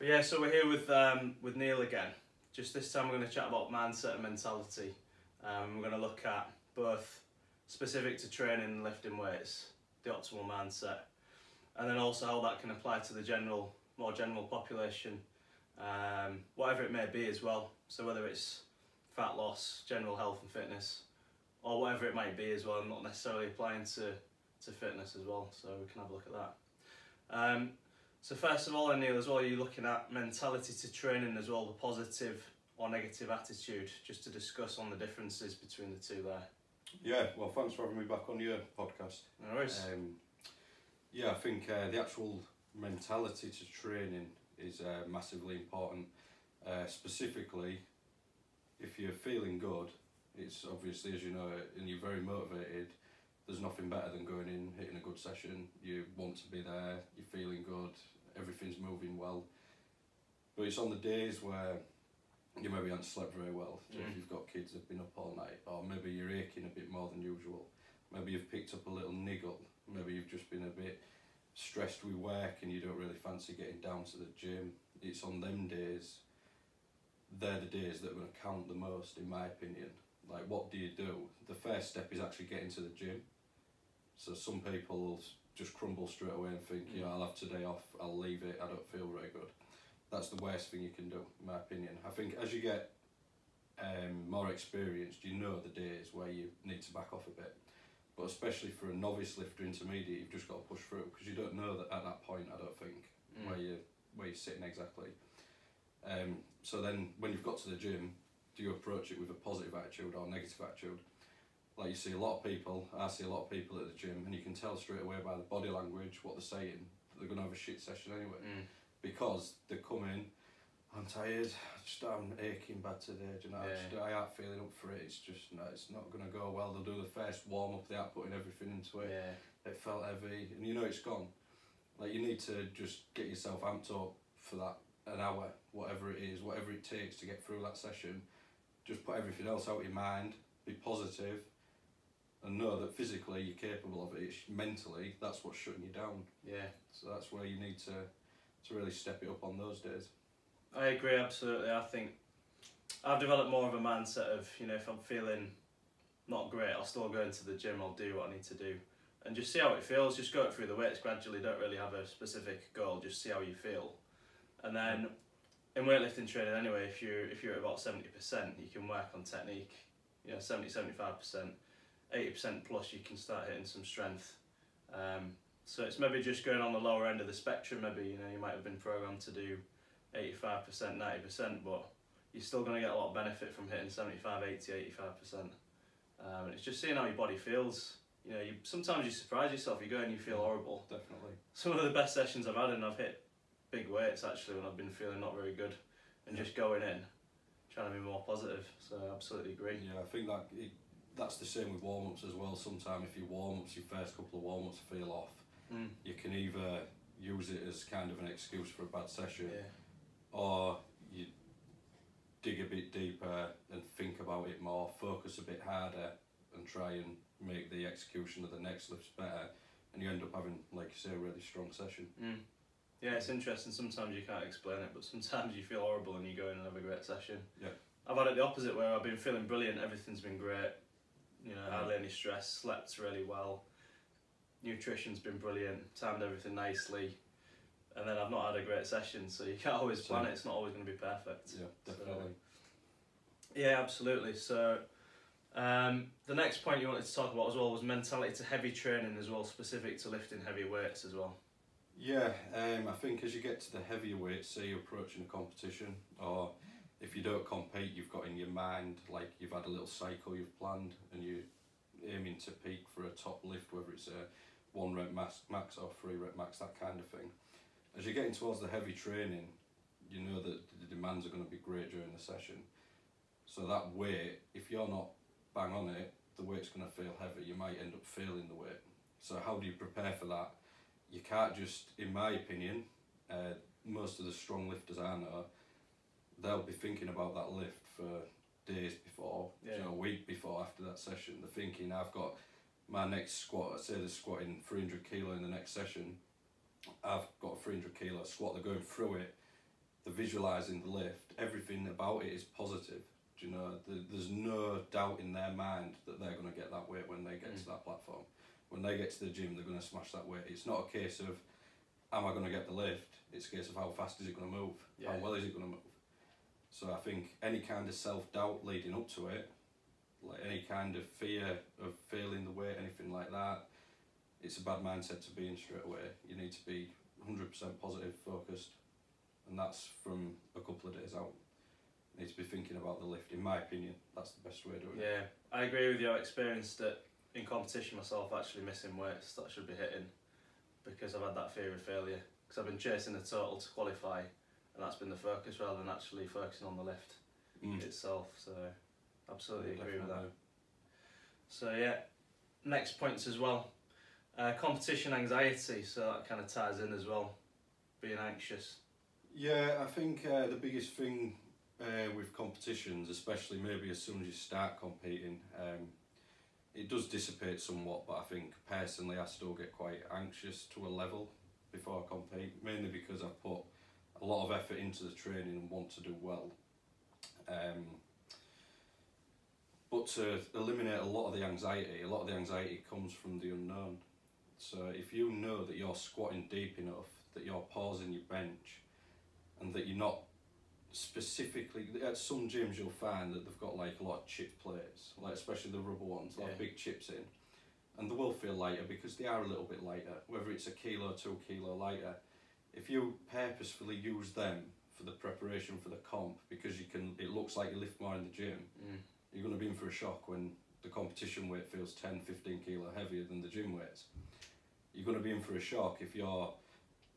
But yeah, so we're here with Neil again. Just this time we're going to chat about mindset and mentality. We're going to look at both specific to training and lifting weights, the optimal mindset, and then also how that can apply to the more general population, whatever it may be as well. So whether it's fat loss, general health and fitness, or whatever it might be as well, not necessarily applying to fitness as well. So we can have a look at that. So first of all, Neil, as well, you're looking at mentality to training as well, the positive or negative attitude, just to discuss on the differences between the two there. Yeah, well, thanks for having me back on your podcast. No worries. Yeah, I think the actual mentality to training is massively important. Specifically, if you're feeling good, it's obviously, as you know, and you're very motivated, there's nothing better than going in, hitting a good session. You want to be there, you're feeling good, everything's moving well. But it's on the days where you maybe haven't slept very well. So if you've got kids that've been up all night, or maybe you're aching a bit more than usual, maybe you've picked up a little niggle, maybe you've just been a bit stressed with work and you don't really fancy getting down to the gym. It's on them days, they're the days that are going to count the most, in my opinion. Like, what do you do? The first step is actually getting to the gym. So some people will just crumble straight away and think, yeah, I'll have today off, I'll leave it, I don't feel very good. That's the worst thing you can do, in my opinion. I think as you get more experienced, you know the days where you need to back off a bit. But especially for a novice lifter, intermediate, you've just got to push through, because you don't know that at that point, I don't think, where you're sitting exactly. So then when you've got to the gym, do you approach it with a positive attitude or negative attitude? Like, you see a lot of people, I see a lot of people at the gym, and you can tell straight away by the body language what they're saying, that they're going to have a shit session anyway. Because they come in, I'm tired, I'm aching bad today, do you know, I aren't feeling up for it, it's just, no, it's not going to go well. They'll do the first warm up, they aren't putting everything into it, it felt heavy, and you know it's gone. Like, you need to just get yourself amped up for that, an hour, whatever it is, whatever it takes to get through that session. Just put everything else out of your mind, be positive, and know that physically you're capable of it. It's mentally, that's what's shutting you down. Yeah. So that's where you need to really step it up on those days. I agree, absolutely. I think I've developed more of a mindset of, you know, if I'm feeling not great, I'll still go into the gym, I'll do what I need to do. And just see how it feels, just go through the weights gradually, don't really have a specific goal, just see how you feel. And then in weightlifting training anyway, if you're at about 70%, you can work on technique, you know, 70-75%, 80% plus you can start hitting some strength. So it's maybe just going on the lower end of the spectrum. Maybe, you know, you might have been programmed to do 85%, 90%, but you're still going to get a lot of benefit from hitting 75, 80, 85%. And it's just seeing how your body feels. You know, sometimes you surprise yourself, you go and you feel horrible. Definitely. Some of the best sessions I've had, and I've hit big weights actually when I've been feeling not very good, and just going in, trying to be more positive. So I absolutely agree. Yeah, I think that's the same with warm-ups as well. Sometimes if your warm-ups, your first couple of warm-ups feel off, you can either use it as kind of an excuse for a bad session, or you dig a bit deeper and think about it more, focus a bit harder and try and make the execution of the next lifts better, and you end up having, like you say, a really strong session. Yeah, it's interesting. Sometimes you can't explain it, but sometimes you feel horrible and you go in and have a great session. Yeah. I've had it the opposite, where I've been feeling brilliant, everything's been great, you know, hardly any stress, slept really well, nutrition's been brilliant, timed everything nicely, and then I've not had a great session, so you can't always plan it, it's not always going to be perfect. Yeah, definitely. So, yeah, absolutely. So the next point you wanted to talk about as well was mentality to heavy training as well, specific to lifting heavy weights as well. Yeah, I think as you get to the heavier weights, say you're approaching a competition, or if you don't compete, you've got in your mind, like you've had a little cycle you've planned and you're aiming to peak for a top lift, whether it's a 1 rep max or 3 rep max, that kind of thing. As you're getting towards the heavy training, you know that the demands are going to be great during the session. So that weight, if you're not bang on it, the weight's going to feel heavy, you might end up failing the weight. So how do you prepare for that? You can't just, in my opinion, most of the strong lifters I know, they'll be thinking about that lift for days before, you know, a week before, after that session. They're thinking, I've got my next squat, say they're squatting 300 kilo in the next session, I've got a 300 kilo squat, they're going through it, the visualising the lift, everything about it is positive. Do you know, there's no doubt in their mind that they're going to get that weight when they get to that platform. When they get to the gym, they're going to smash that weight. It's not a case of, am I going to get the lift? It's a case of how fast is it going to move? How well is it going to move? So I think any kind of self-doubt leading up to it, like any kind of fear of failing the weight, anything like that, it's a bad mindset to be in straight away. You need to be 100% positive, focused, and that's from a couple of days out. You need to be thinking about the lift. In my opinion, that's the best way to do it. Yeah, I agree with you. I experienced it in competition myself, actually missing weights that I should be hitting, because I've had that fear of failure. Because I've been chasing the total to qualify, and that's been the focus rather than actually focusing on the lift itself. So, absolutely agree with that. So yeah, next points as well. Competition anxiety, so that kind of ties in as well, being anxious. Yeah, I think the biggest thing with competitions, especially maybe as soon as you start competing, it does dissipate somewhat, but I think personally I still get quite anxious to a level before I compete, mainly because I've put a lot of effort into the training and want to do well. But to eliminate a lot of the anxiety comes from the unknown. So if you know that you're squatting deep enough, that you're pausing your bench, and that you're not specifically, at some gyms you'll find that they've got like a lot of chip plates, like especially the rubber ones, like big chips in, and they will feel lighter because they are a little bit lighter, whether it's 1 kilo, 2 kilo lighter. If you purposefully use them for the preparation for the comp, because it looks like you lift more in the gym, you're going to be in for a shock when the competition weight feels 10, 15 kilo heavier than the gym weights. You're going to be in for a shock if you're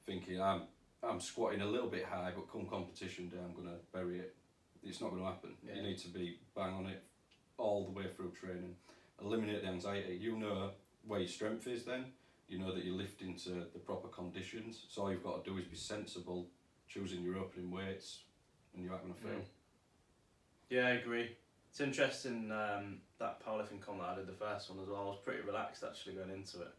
thinking, I'm squatting a little bit high, but come competition day, I'm going to bury it. It's not going to happen. You need to be bang on it all the way through training. Eliminate the anxiety. You know where your strength is then. You know that you're lifting to the proper conditions. So all you've got to do is be sensible, choosing your opening weights, and you aren't going to fail. Yeah, I agree. It's interesting, that powerlifting comp that I did the first one as well. I was pretty relaxed actually going into it.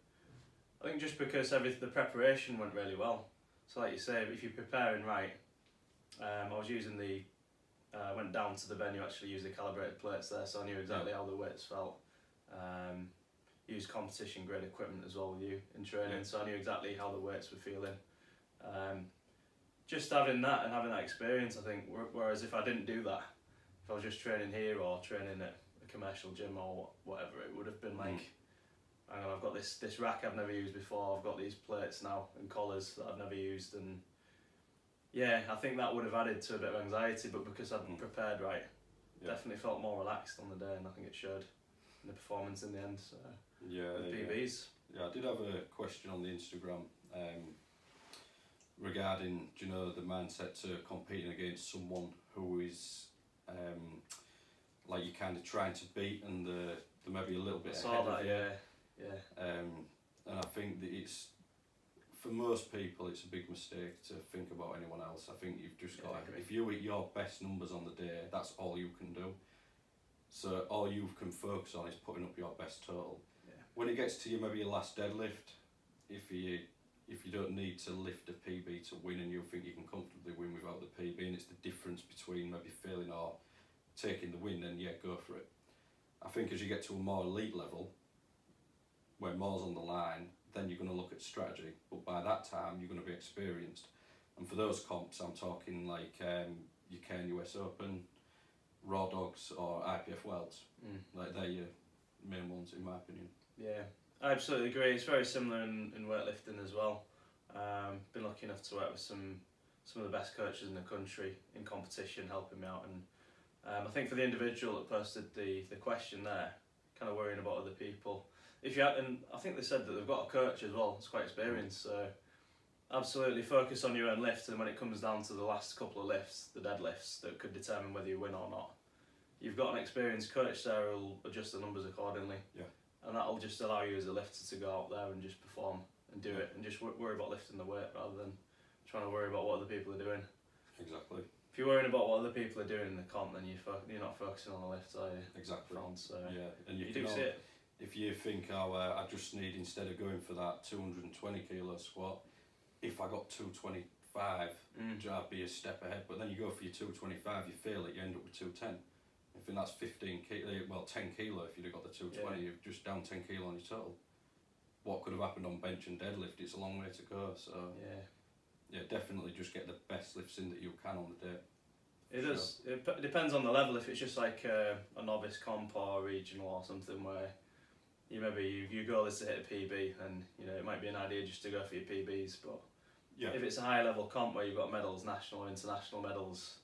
I think just because the preparation went really well. So like you say, if you're preparing right, I was using went down to the venue, actually used the calibrated plates there, so I knew exactly how the weights felt. Used competition grade equipment as well with you in training, so I knew exactly how the weights were feeling. Just having that and having that experience, I think, whereas if I didn't do that, if I was just training here or training at a commercial gym or whatever, it would have been like, hang on, I've got this rack I've never used before, I've got these plates now and collars that I've never used, and yeah, I think that would have added to a bit of anxiety, but because I'd prepared right, definitely felt more relaxed on the day, and I think it showed in the performance in the end. So the PBs. Yeah, I did have a question on the Instagram regarding, do you know, the mindset to competing against someone who is like you're kind of trying to beat, and they're maybe a little bit ahead of you. And I think that it's, for most people, it's a big mistake to think about anyone else. I think you've just got to, if you hit your best numbers on the day, that's all you can do. So all you can focus on is putting up your best total. When it gets to maybe your last deadlift, if you don't need to lift a PB to win and you think you can comfortably win without the PB, and it's the difference between maybe failing or taking the win, then go for it. I think as you get to a more elite level, where more's on the line, then you're going to look at strategy. But by that time, you're going to be experienced. And for those comps, I'm talking like your Cairn US Open, Raw Dogs or IPF Worlds. Like they're your main ones, in my opinion. Yeah, I absolutely agree. It's very similar in weightlifting as well. Been lucky enough to work with some of the best coaches in the country in competition, helping me out. And I think for the individual that posted the question there, kind of worrying about other people. And I think they said that they've got a coach as well, it's quite experienced, so absolutely focus on your own lift, and when it comes down to the last couple of lifts, the deadlifts, that could determine whether you win or not, you've got an experienced coach there who'll adjust the numbers accordingly, and that'll just allow you as a lifter to go out there and just perform and do it, and just worry about lifting the weight rather than trying to worry about what other people are doing. Exactly. If you're worrying about what other people are doing in the comp, then you're not focusing on the lift, are you? Exactly. So and you do see it. If you think, I just need, instead of going for that 220 kilo squat, if I got 225 205, I'd be a step ahead. But then you go for your 225, you fail it, you end up with 210. I think that's 15 kilo, well 10 kilo if you'd have got the 220, you're just down 10 kilo on your total. What could have happened on bench and deadlift, it's a long way to go, so yeah, definitely just get the best lifts in that you can on the day. It does. It depends on the level. If it's just like a novice comp or regional or something where your goal is to hit a PB, and it might be an idea just to go for your PBs. But if it's a high level comp where you've got medals, national or international medals,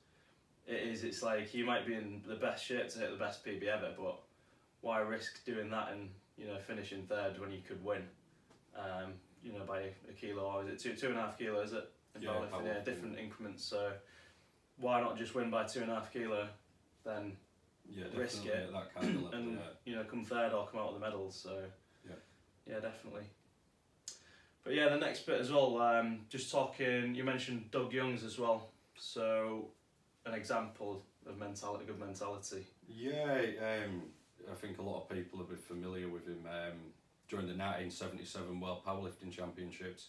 it's like you might be in the best shape to hit the best PB ever, but why risk doing that and finishing third when you could win? By a kilo, or is it 2.5 kilos? Is it? Different increments. So why not just win by 2.5 kilo, then risk it at that kind of level, and come third or come out with the medals. So yeah, definitely. But yeah, the next bit as well. Just talking. You mentioned Doug Youngs as well. So an example of good mentality. Yeah, I think a lot of people have been familiar with him during the 1977 World Powerlifting Championships.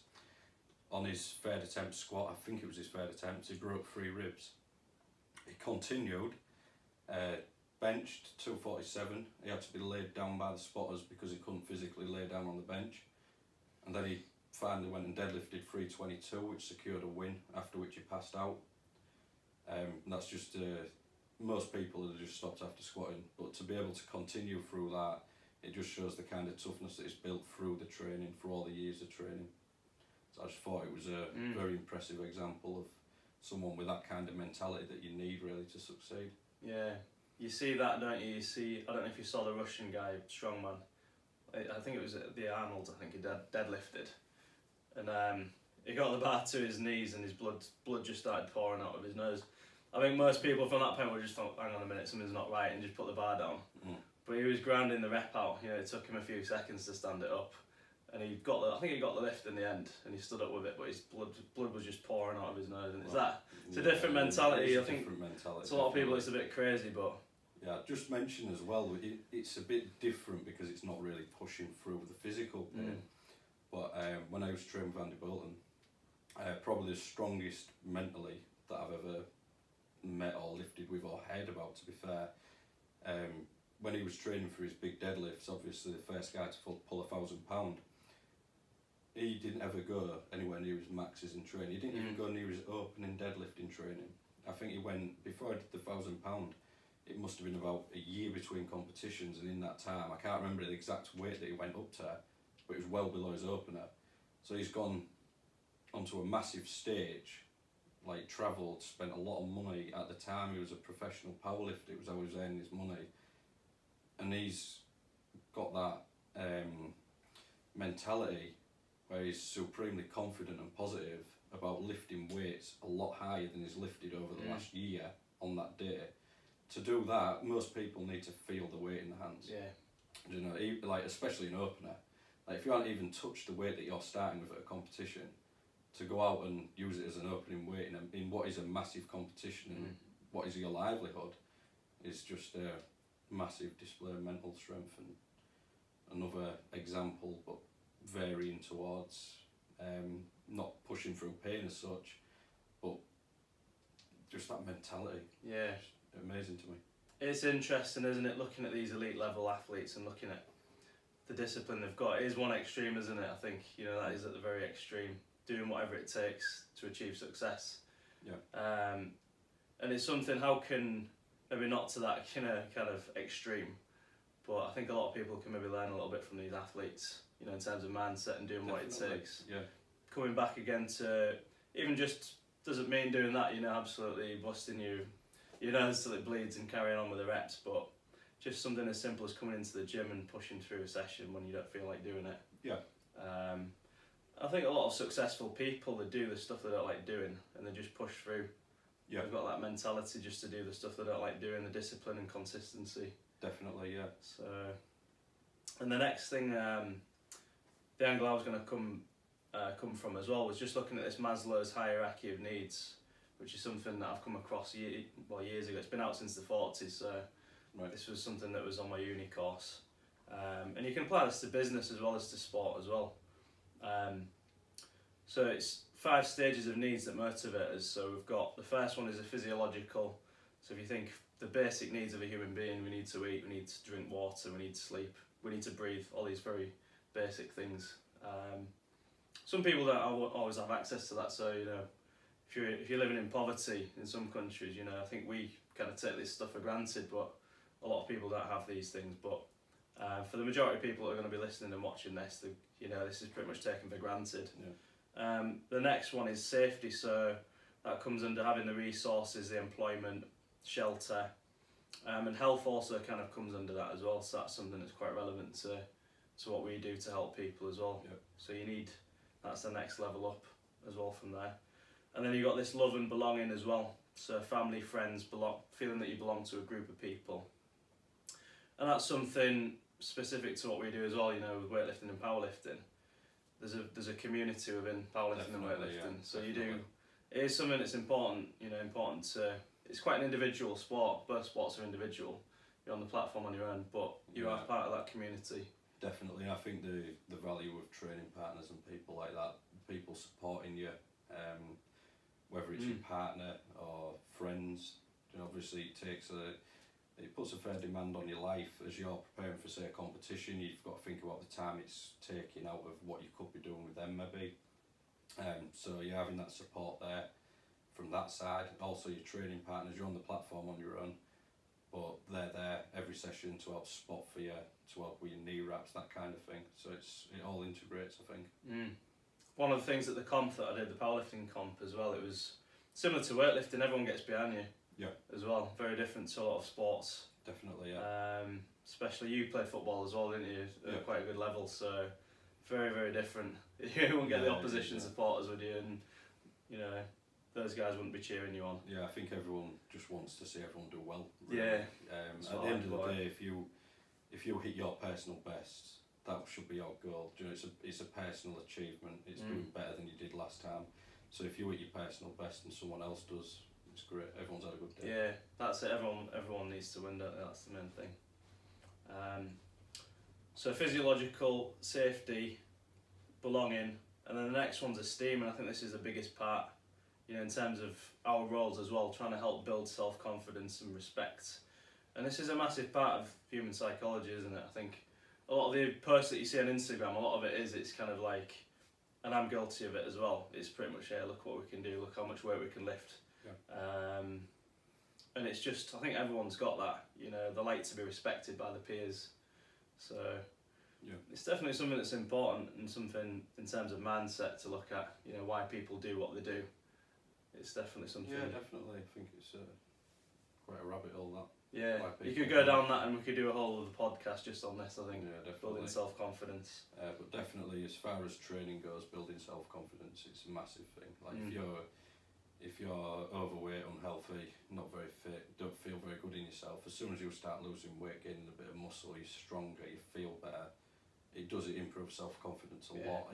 On his third attempt squat, I think it was his third attempt, he broke 3 ribs. He continued, benched 247. He had to be laid down by the spotters because he couldn't physically lay down on the bench. And then he finally went and deadlifted 322, which secured a win, after which he passed out. That's just, most people have just stopped after squatting, but to be able to continue through that, it just shows the kind of toughness that is built through the training, for all the years of training. So I just thought it was a very impressive example of someone with that kind of mentality that you need really to succeed. Yeah, you see that, don't you? I don't know if you saw the Russian guy, strongman. I think it was the Arnold. I think he deadlifted, and he got the bar to his knees, and his blood just started pouring out of his nose. I think most people from that point would just thought, hang on a minute, something's not right, and just put the bar down. But he was grinding the rep out. It took him a few seconds to stand it up. And I think he got the lift in the end, and he stood up with it, but his blood was just pouring out of his nose. And it's a different mentality. I think to a lot of people it's a bit crazy, but yeah, just mention as well, it's a bit different because it's not really pushing through the physical pain. But when I was training with Andy Bolton, probably the strongest mentally that I've ever met or lifted with or heard about, to be fair. When he was training for his big deadlifts, obviously the first guy to pull 1,000 pound, he didn't ever go anywhere near his maxes in training. He didn't even go near his opening deadlift in training. I think he went, before I did the 1,000 pound, it must have been about a year between competitions, and in that time, I can't remember the exact weight that he went up to, but it was well below his opener. So he's gone onto a massive stage, like travelled, spent a lot of money. At the time he was a professional powerlifter, it was how he was earning his money. And he's got that mentality where he's supremely confident and positive about lifting weights a lot higher than he's lifted over the last year on that day. To do that, most people need to feel the weight in the hands. Yeah. Like especially an opener. Like if you haven't even touched the weight that you're starting with at a competition, to go out and use it as an opening weight in what is a massive competition and what is your livelihood is just a massive display of mental strength, and another example, but varying towards not pushing through pain as such, but just that mentality. Yeah, it's amazing to me. It's interesting, isn't it, looking at these elite level athletes and looking at the discipline they've got. It is one extreme, isn't it? I think that is at the very extreme, doing whatever it takes to achieve success. Yeah. And it's something, how can, maybe not to that kind of extreme, but I think a lot of people can maybe learn a little bit from these athletes, in terms of mindset and doing what it takes. Yeah. Coming back again to, even just, doesn't mean doing that, absolutely busting your nose till it bleeds and carrying on with the reps, but just something as simple as coming into the gym and pushing through a session when you don't feel like doing it. Yeah. I think a lot of successful people, they do the stuff they don't like doing and they just push through. Yeah. They've got that mentality just to do the stuff they don't like doing, the discipline and consistency. Definitely, yeah. So, and the next thing, the angle I was going to come from as well was just looking at this Maslow's hierarchy of needs, which is something that I've come across years ago. It's been out since the 40s, so this was something that was on my uni course. And you can apply this to business as well as to sport as well. So it's 5 stages of needs that motivate us. So we've got, the first one is a physiological. So if you think the basic needs of a human being, we need to eat, we need to drink water, we need to sleep, we need to breathe, all these very basic things. Some people don't always have access to that, so you know, if you're living in poverty in some countries, you know, I think we kind of take this stuff for granted, but a lot of people don't have these things. But for the majority of people that are going to be listening and watching this, you know, this is pretty much taken for granted. Yeah. The next one is safety, so that comes under having the resources, the employment, shelter, and health also kind of comes under that as well. So that's something that's quite relevant to what we do to help people as well. Yep. So that's the next level up as well from there. And then you've got this love and belonging as well. So family, friends, feeling that you belong to a group of people. And that's something specific to what we do as well, you know, with weightlifting and powerlifting. There's a community within powerlifting and weightlifting. Yeah, so it is something that's important, you know, it's quite an individual sport. Both sports are individual. You're on the platform on your own, but you are part of that community. Definitely, I think the value of training partners and people like that, people supporting you, whether it's your partner or friends, you know, obviously it puts a fair demand on your life as you're preparing for, say, a competition. You've got to think about the time it's taking out of what you could be doing with them maybe. So you're having that support there from that side. Also your training partners, you're on the platform on your own, but they're there every session to help spot for you, to help with your knee wraps, that kind of thing. So it all integrates, I think. One of the things at the comp that I did, the powerlifting comp as well, it was similar to weightlifting. Everyone gets behind you. Yeah. As well, very different to a lot of sports. Definitely, yeah. Especially you played football as well, didn't you? At yeah. Quite a good level, so very, very different. You won't get the opposition supporters with you, and you know, those guys wouldn't be cheering you on. Yeah, I think everyone just wants to see everyone do well. Really. Yeah. At the end of the day, if you hit your personal best, that should be your goal. You know, it's a personal achievement. It's doing better than you did last time. So if you hit your personal best and someone else does, it's great. Everyone's had a good day. Yeah, that's it. Everyone needs to win, don't they? That's the main thing. So physiological, safety, belonging, and then the next one's esteem, and I think this is the biggest part, you know, in terms of our roles as well, trying to help build self-confidence and respect. And this is a massive part of human psychology, isn't it? I think a lot of the posts that you see on Instagram, a lot of it's kind of like, and I'm guilty of it as well, it's pretty much, hey, look what we can do, look how much weight we can lift. Yeah. And it's just, I think everyone's got that, you know, they like to be respected by the peers. So yeah, it's definitely something that's important, and something in terms of mindset to look at, you know, why people do what they do. It's definitely something. Yeah, definitely. I think it's quite a rabbit hole, that. Yeah, you could go down that and we could do a whole other podcast just on this, I think. Yeah, definitely. Building self-confidence. But definitely, as far as training goes, building self-confidence, it's a massive thing. Like if you're overweight, unhealthy, not very fit, don't feel very good in yourself, as soon as you start losing weight, gaining a bit of muscle, you're stronger, you feel better. It improves self-confidence a lot.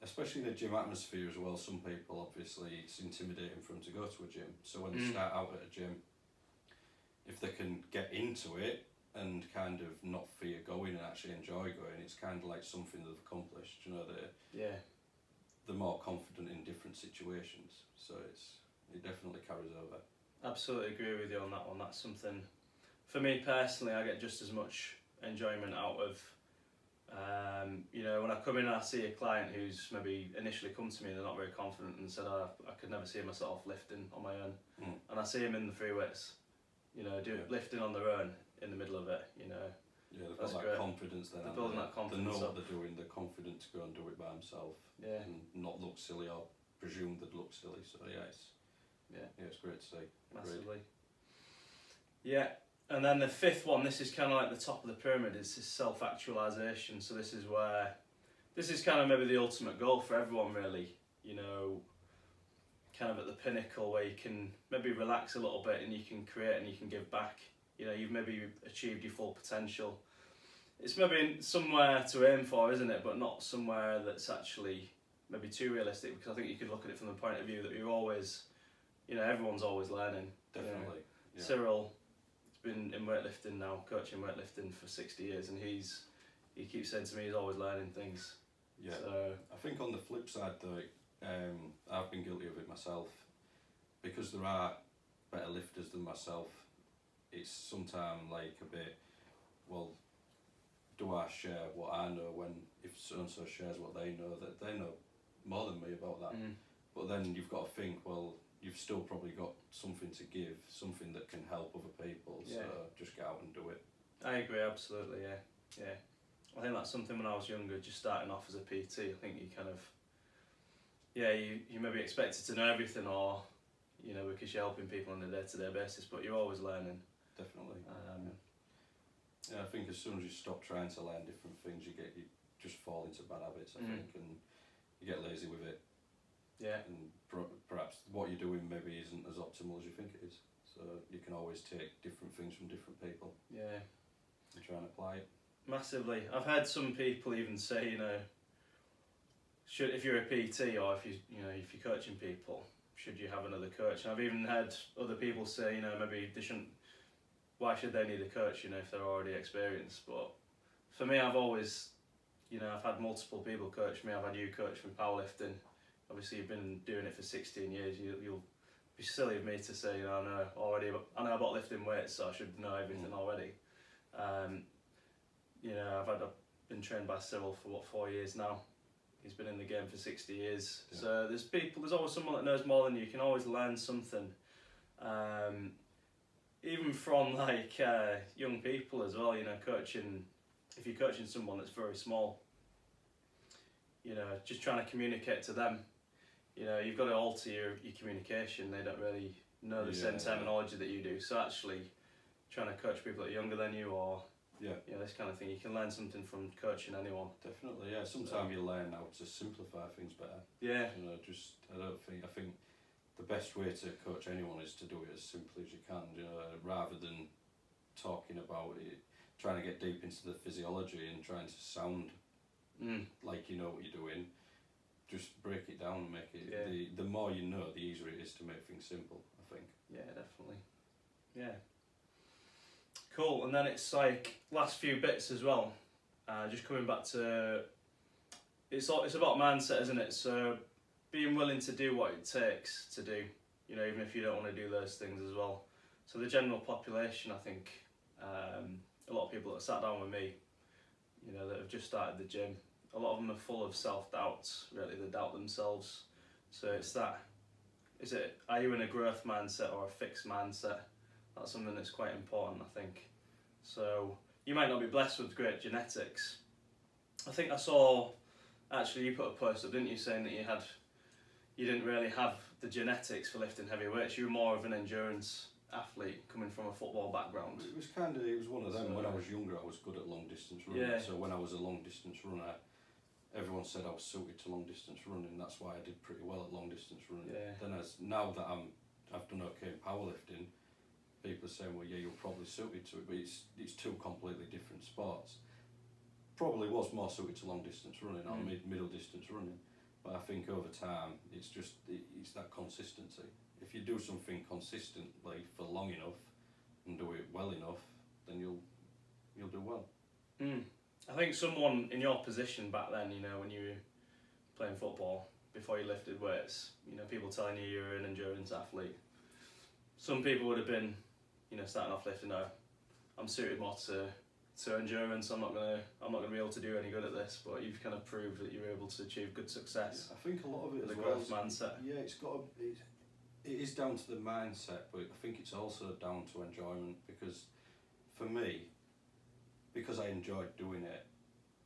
Especially in the gym atmosphere as well, some people, obviously, it's intimidating for them to go to a gym. So when they start out at a gym, if they can get into it and kind of not fear going and actually enjoy going, it's kind of like something they've accomplished. You know, they're more confident in different situations. So it definitely carries over. Absolutely agree with you on that one. That's something, for me personally, I get just as much enjoyment out of. You know, when I come in and I see a client who's maybe initially come to me and they're not very confident and said, oh, I could never see myself lifting on my own, and I see them in the free weights, you know, lifting on their own in the middle of it, you know. Yeah, they've got that confidence then. They're building that confidence. They know what they're doing, they're confident to go and do it by themselves. Yeah. And not look silly or presume they'd look silly. So yeah, it's great to see. Massively. Yeah. And then the fifth one, this is kind of like the top of the pyramid, is this self-actualization. So this is kind of maybe the ultimate goal for everyone, really. You know, kind of at the pinnacle where you can maybe relax a little bit and you can create and you can give back. You know, you've maybe achieved your full potential. It's maybe somewhere to aim for, isn't it? But not somewhere that's actually maybe too realistic, because I think you could look at it from the point of view that you're always, you know, everyone's always learning. Definitely. You know? Yeah. Cyril been in weightlifting now, coaching weightlifting for 60 years, and he keeps saying to me he's always learning things. Yeah. So I think on the flip side though, I've been guilty of it myself, because there are better lifters than myself. It's sometimes like a bit, well, do I share what I know when if so and so shares what they know, that they know more than me about that. But then you've got to think, well, you've still probably got something to give, something that can help other people. So just get out and do it. I agree, absolutely. Yeah. I think that's something when I was younger, just starting off as a PT. I think you kind of, you maybe expected to know everything, or because you're helping people on a day-to-day basis, but you're always learning. Definitely. I think as soon as you stop trying to learn different things, you just fall into bad habits. I think, and you get lazy with it. Yeah. And perhaps what you're doing maybe isn't as optimal as you think it is. So you can always take different things from different people. Yeah. And try and apply it. Massively. I've had some people even say, if you're a PT or if you're coaching people, should you have another coach? And I've even had other people say, maybe they shouldn't. Why should they need a coach? If they're already experienced. But for me, I've always, I've had multiple people coach me. I've had you coach me powerlifting. Obviously, you've been doing it for 16 years. You'll be silly of me to say, I know about lifting weights, so I should know everything already. I've been trained by Cyril for 4 years now. He's been in the game for 60 years. Yeah. So there's always someone that knows more than you. You can always learn something. Even from young people as well, coaching, if you're coaching someone that's very small, just trying to communicate to them, you've got to alter your communication. They don't really know the same terminology that you do. So actually trying to coach people that are younger than you, or this kind of thing, you can learn something from coaching anyone. Definitely, yeah. Sometimes you learn how to simplify things better. Yeah. I think the best way to coach anyone is to do it as simply as you can, rather than talking about it, trying to get deep into the physiology and trying to sound like you know what you're doing. Just break it down and make it, the more you know, the easier it is to make things simple, I think. Yeah, definitely. Yeah. Cool, and then it's last few bits as well. Just coming back to, it's about mindset, isn't it? So being willing to do what it takes to do, even if you don't want to do those things as well. So the general population, I think, a lot of people that sat down with me, that have just started the gym, a lot of them are full of self-doubt, really. They doubt themselves. So it's are you in a growth mindset or a fixed mindset? That's something that's quite important, I think. So you might not be blessed with great genetics. I think I saw, actually you put a post up, didn't you, saying that you didn't really have the genetics for lifting heavy weights. You were more of an endurance athlete coming from a football background. It was one of them. So, when I was younger, I was good at long distance running. Yeah. So when I was a long distance runner, everyone said I was suited to long distance running. That's why I did pretty well at long distance running. Yeah. Then now that I've done okay in powerlifting, people are saying, well, yeah, you're probably suited to it, but it's two completely different sports. Probably was more suited to long distance running or middle distance running, but I think over time it's that consistency. If you do something consistently for long enough and do it well enough, then you'll do well. I think someone in your position back then, when you were playing football, before you lifted weights, people telling you you're an endurance athlete. Some people would have been, starting off lifting, I'm suited more to endurance. I'm not gonna be able to do any good at this. But you've kind of proved that you're able to achieve good success. I think a lot of it is growth mindset. Yeah, it is down to the mindset, but I think it's also down to enjoyment, because for me, because I enjoyed doing it,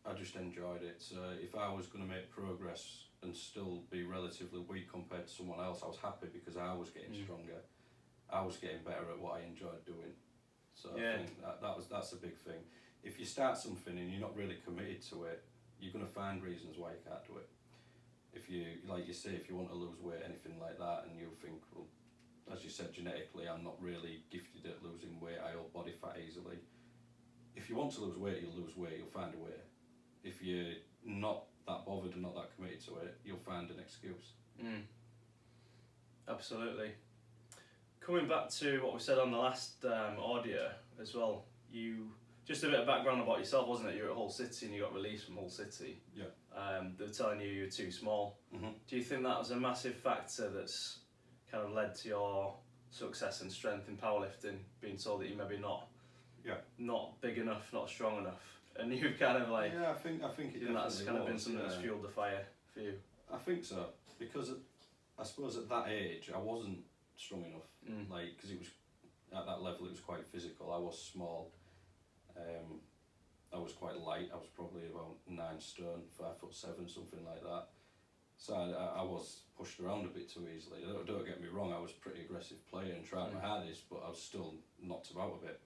I just enjoyed it. So if I was going to make progress and still be relatively weak compared to someone else, I was happy because I was getting stronger. I was getting better at what I enjoyed doing. So I think that's a big thing. If you start something and you're not really committed to it, you're going to find reasons why you can't do it. If you, like you say, if you want to lose weight, anything like that, and you think, well, as you said, genetically, I'm not really gifted at losing weight, I hold body fat easily. If you want to lose weight, you'll find a way. If you're not that bothered and not that committed to it, you'll find an excuse. Absolutely. Coming back to what we said on the last audio as well, just a bit of background about yourself, wasn't it? You were at Hull City and you got released from Hull City. Yeah. they were telling you were too small. Mm-hmm. Do you think that was a massive factor that's kind of led to your success and strength in powerlifting, being told that you're maybe not big enough, not strong enough, and you've kind of like, yeah, I think it definitely that's kind of been was, something that's fueled the fire for you? I think so, because I suppose at that age I wasn't strong enough, like, because it was at that level it was quite physical. I was small, I was quite light. I was probably about 9 stone, 5'7", something like that. So I was pushed around a bit too easily. Don't get me wrong, I was a pretty aggressive player and tried my hardest, but I was still knocked about a bit.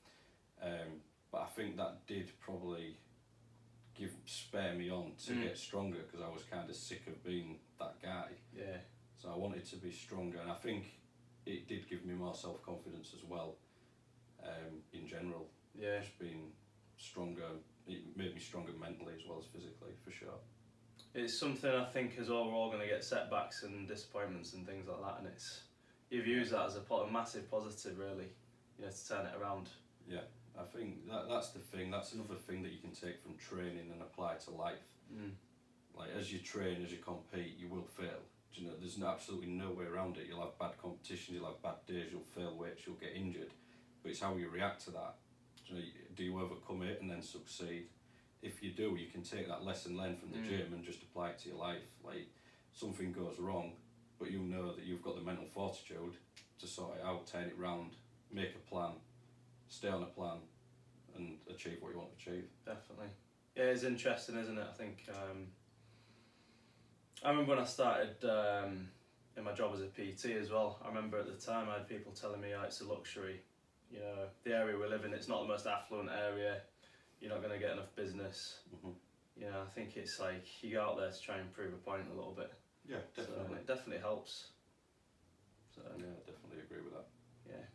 But I think that did probably spur me on to get stronger, because I was kind of sick of being that guy. Yeah. So I wanted to be stronger, and I think it did give me more self-confidence as well, in general. Yeah. Just being stronger, it made me stronger mentally as well as physically, for sure. It's something I think as well, we're all going to get setbacks and disappointments and things like that, and you've used that as a massive positive, really, to turn it around. Yeah, I think that's the thing. That's another thing that you can take from training and apply to life. Like, as you train, as you compete, you will fail. Do you know, there's absolutely no way around it. You'll have bad competitions, you'll have bad days, you'll fail weights, you'll get injured, but it's how you react to that. Do you overcome it and then succeed? If you do, you can take that lesson learned from the gym and just apply it to your life. Like, something goes wrong, but you know that you've got the mental fortitude to sort it out, turn it round, make a plan, stay on a plan, and achieve what you want to achieve. Definitely. Yeah, it's interesting, isn't it? I think I remember when I started in my job as a PT as well. I remember at the time I had people telling me, oh, it's a luxury. The area we live in, it's not the most affluent area. You're not going to get enough business. I think it's like you go out there to try and prove a point a little bit. Yeah, definitely. So it definitely helps. So, yeah, I definitely agree with that. Yeah.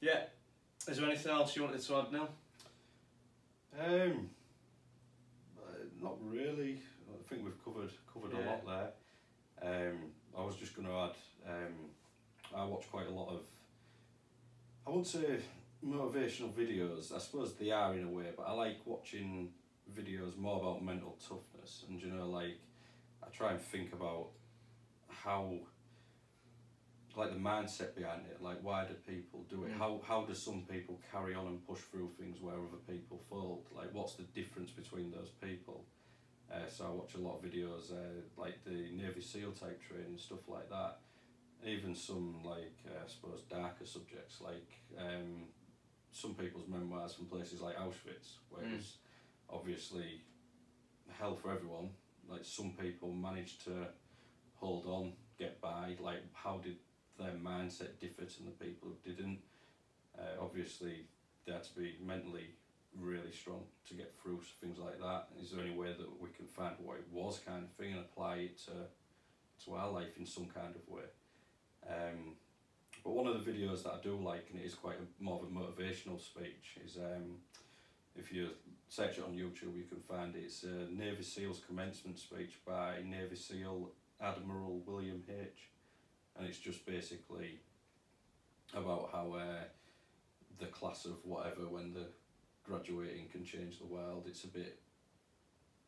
Yeah. Is there anything else you wanted to add, Neil? Not really. I think we've covered a lot there. I was just going to add, I watch quite a lot of, I wouldn't say motivational videos, I suppose they are in a way, but I like watching videos more about mental toughness, and like, I try and think about how, like, the mindset behind it, like, why do people do it, how do some people carry on and push through things where other people fold, like, what's the difference between those people. So I watch a lot of videos, like the Navy SEAL type training, stuff like that, even some, like, I suppose darker subjects, like some people's memoirs from places like Auschwitz, where it's obviously hell for everyone. Like, some people managed to hold on, get by. Like, how did their mindset differ to the people who didn't? Obviously, they had to be mentally really strong to get through things like that. Is there any way that we can find what it was, kind of thing, and apply it to our life in some kind of way? But one of the videos that I do like, and it is quite more of a motivational speech, is if you search it on YouTube, you can find it. It's a Navy SEAL's commencement speech by Navy SEAL Admiral William H. And it's just basically about how the class of whatever, when they're graduating, can change the world. It's a bit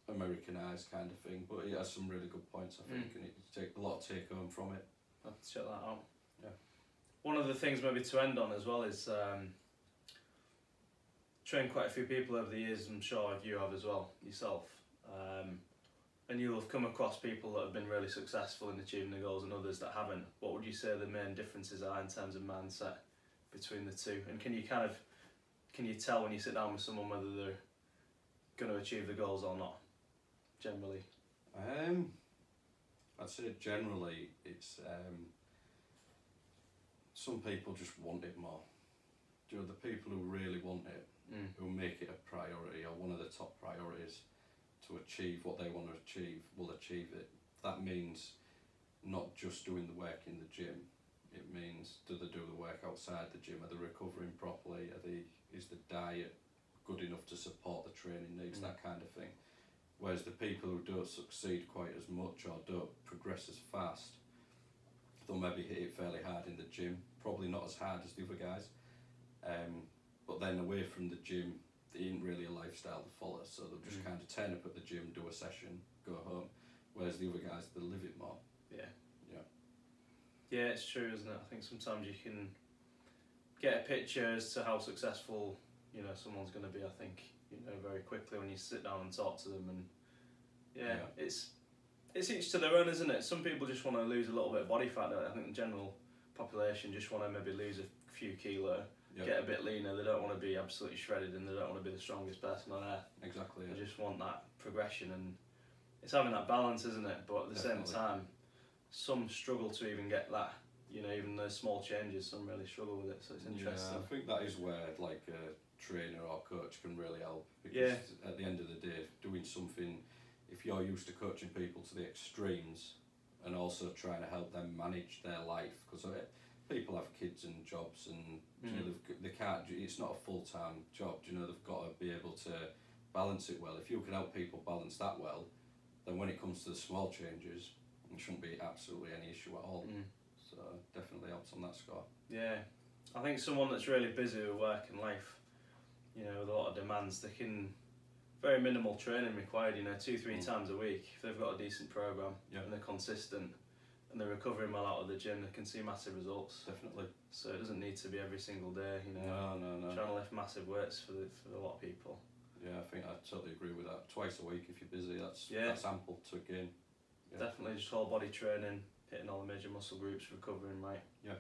Americanized kind of thing, but it has some really good points, I think, and it take a lot to take home from it. I'll have to check that out. Yeah. One of the things maybe to end on as well is trained quite a few people over the years, I'm sure you have as well, yourself. And you'll have come across people that have been really successful in achieving the goals and others that haven't. What would you say the main differences are in terms of mindset between the two? And can you tell when you sit down with someone whether they're going to achieve the goals or not, generally? I'd say generally it's some people just want it more. Do you know, the people who really want it, who make it a priority or one of the top priorities to achieve what they want to achieve, will achieve it. That means not just doing the work in the gym. It means, do they do the work outside the gym? Are they recovering properly? Is the diet good enough to support the training needs? That kind of thing. Whereas the people who don't succeed quite as much or don't progress as fast, they'll maybe hit it fairly hard in the gym, probably not as hard as the other guys, but then away from the gym ain't really a lifestyle to follow, so they'll just kind of turn up at the gym, do a session, go home. Whereas the other guys, they live it more. Yeah. Yeah. Yeah, it's true, isn't it? I think sometimes you can get a picture as to how successful, you know, someone's going to be, I think, you know, very quickly when you sit down and talk to them. And yeah. it's each to their own, isn't it? Some people just want to lose a little bit of body fat. I think the general population just want to maybe lose a few kilo, get a bit leaner. They don't want to be absolutely shredded, and they don't want to be the strongest person on earth. Exactly. They just want that progression, and it's having that balance, isn't it? But at the same time, some struggle to even get that. You know, even those small changes, some really struggle with it. So it's interesting. Yeah, I think that is where like a trainer or coach can really help, because at the end of the day, doing something, if you're used to coaching people to the extremes and also trying to help them manage their life, because people have kids and jobs, and you know, they can't. It's not a full-time job. You know, they've got to be able to balance it well. If you can help people balance that well, then when it comes to the small changes, there shouldn't be absolutely any issue at all. So definitely helps on that score. Yeah, I think someone that's really busy with work and life, you know, with a lot of demands, they can, very minimal training required, you know, 2-3 times a week. If they've got a decent programme and they're consistent and they're recovering well out of the gym, they can see massive results. Definitely. So it doesn't need to be every single day, you know. No. Trying to lift massive weights for a lot of people. Yeah, I think I totally agree with that. Twice a week if you're busy, that's ample to gain. Yeah. Definitely just whole body training, hitting all the major muscle groups, recovering right. Yeah.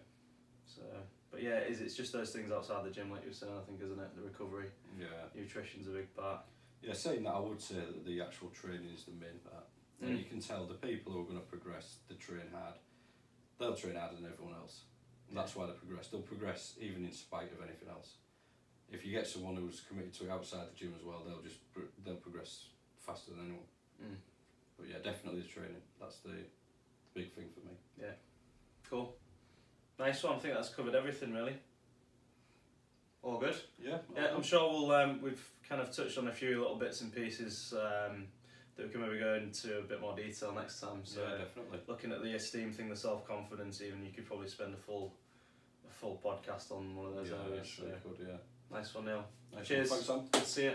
So, but yeah, it's just those things outside the gym, like you were saying, I think, isn't it? The recovery. Yeah. Nutrition's a big part. Yeah, saying that, I would say that the actual training is the main part. And you can tell the people who are going to progress, they train hard. They'll train harder than everyone else. And that's why they progress. They'll progress even in spite of anything else. If you get someone who's committed to it outside the gym as well, they'll progress faster than anyone. But yeah, definitely the training. That's the big thing for me. Yeah. Cool. Nice one. I think that's covered everything really. All good. Yeah. Yeah, I'm sure we've kind of touched on a few little bits and pieces that we can maybe go into a bit more detail next time. So yeah, definitely. Looking at the esteem thing, the self-confidence, even, you could probably spend a full podcast on one of those areas. Yeah, sure could, yeah. Nice one, Neil. Nice Cheers. one. Thanks, Sam. Good to see you.